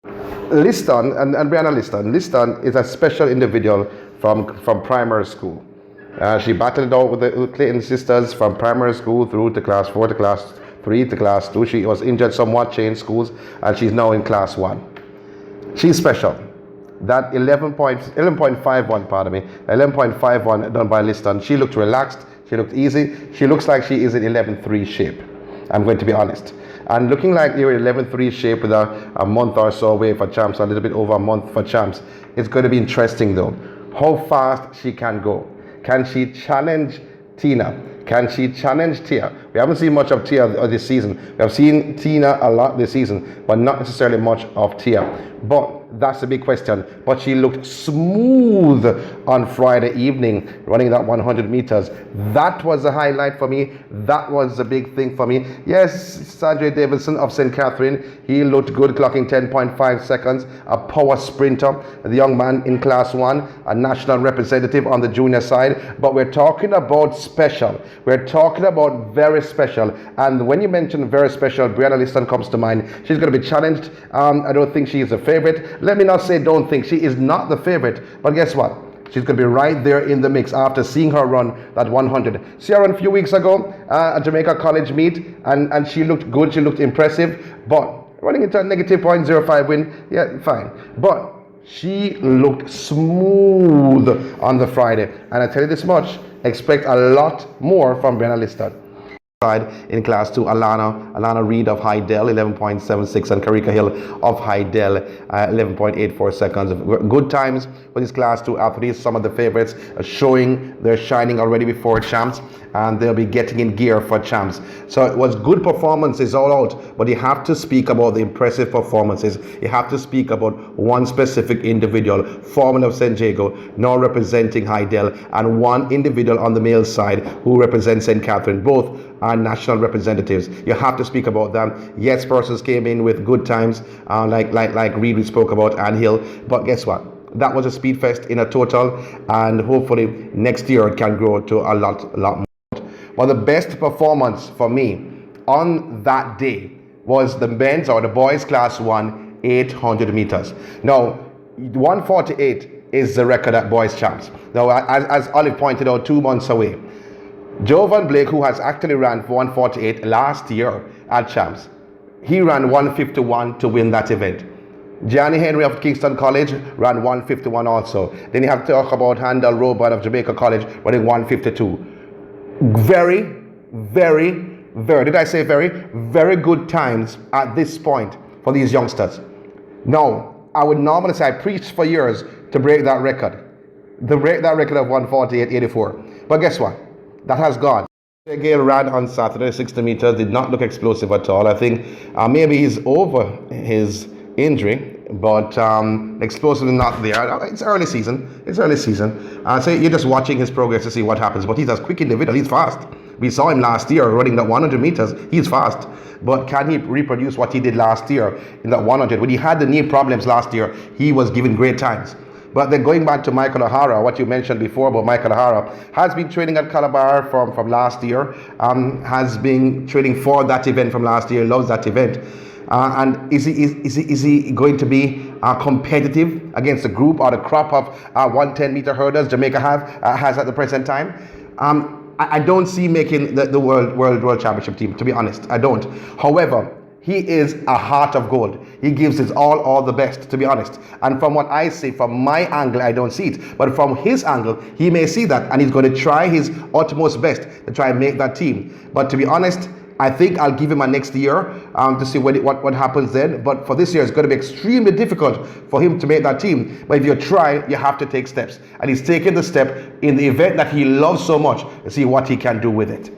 Liston and Brianna Liston. Liston is a special individual from primary school. She battled it out with the Clayton sisters from primary school through to class 4 to class 3 to class 2. She was injured somewhat, changed schools, and she's now in class 1. She's special. That 11.51, pardon me, 11.51 done by Liston. She looked relaxed. She looked easy. She looks like she is in 11.3 shape. I'm going to be honest. And looking like you're in 11.3 shape with a month or so away for champs, a little bit over a month for champs, it's going to be interesting though. How fast she can go. Can she challenge Tina? Can she challenge Tia? We haven't seen much of Tia this season. We have seen Tina a lot this season, but not necessarily much of Tia. But that's a big question. But she looked smooth on Friday evening, running that 100 meters. That was a highlight for me. That was a big thing for me. Yes, Sanjay Davidson of St. Catherine, he looked good, clocking 10.5 seconds. A power sprinter, the young man in class 1, a national representative on the junior side. But we're talking about special. We're talking about very special. And when you mention very special, Brianna Liston comes to mind. She's going to be challenged. I don't think she is a favorite. Let me not say don't think. She is not the favorite. But guess what? She's going to be right there in the mix after seeing her run that 100. See her run a few weeks ago at Jamaica College meet, and she looked good. She looked impressive. But running into a negative 0.05 win, yeah, fine. But she looked smooth on the Friday. And I tell you this much, expect a lot more from Brianna Liston. In class 2, Alana Reed of Hydel, 11.76, and Karika Hill of Hydel, 11.84 seconds. Good times for these class 2 athletes. Some of the favorites are showing they're shining already before champs, and they'll be getting in gear for champs. So it was good performances all out, but you have to speak about the impressive performances. You have to speak about one specific individual, Foreman of St. Jago, now representing Hydel, and one individual on the male side who represents St. Catherine. Both are national representatives. You have to speak about them. Yes, persons came in with good times, like Reed we spoke about, and Hill. But guess what? That was a speed fest in a total, and hopefully next year it can grow to a lot more. But the best performance for me on that day was the men's or the boys class 1 800 meters. Now, 148 is the record at boys champs. Now, as Olive pointed out, 2 months away. Jovan Blake, who has actually ran for 148 last year at champs, he ran 151 to win that event. Gianni Henry of Kingston College ran 151 also. Then you have to talk about Handel Roban of Jamaica College running 152. Very good times at this point for these youngsters. Now, I would normally say I preached for years to break that record. To break that record of 148.84. But guess what? That has gone. Gale ran on Saturday, 60 meters, did not look explosive at all. I think maybe he's over his injury, but explosive is not there. It's early season. So you're just watching his progress to see what happens. But he's a quick individual. He's fast. We saw him last year running that 100 meters. He's fast. But can he reproduce what he did last year in that 100? When he had the knee problems last year, he was given great times. But then going back to Michael O'Hara, what you mentioned before about Michael O'Hara, has been training at Calabar from last year, has been training for that event from last year, loves that event. And is he going to be competitive against the group or the crop of 110 meter hurdles Jamaica has at the present time? I don't see making the world championship team, to be honest. I don't. However, he is a heart of gold. He gives his all the best, to be honest. And from what I see, from my angle, I don't see it. But from his angle, he may see that, and he's going to try his utmost best to try and make that team. But to be honest, I think I'll give him a next year to see what happens then. But for this year, it's going to be extremely difficult for him to make that team. But if you try, you have to take steps. And he's taking the step in the event that he loves so much to see what he can do with it.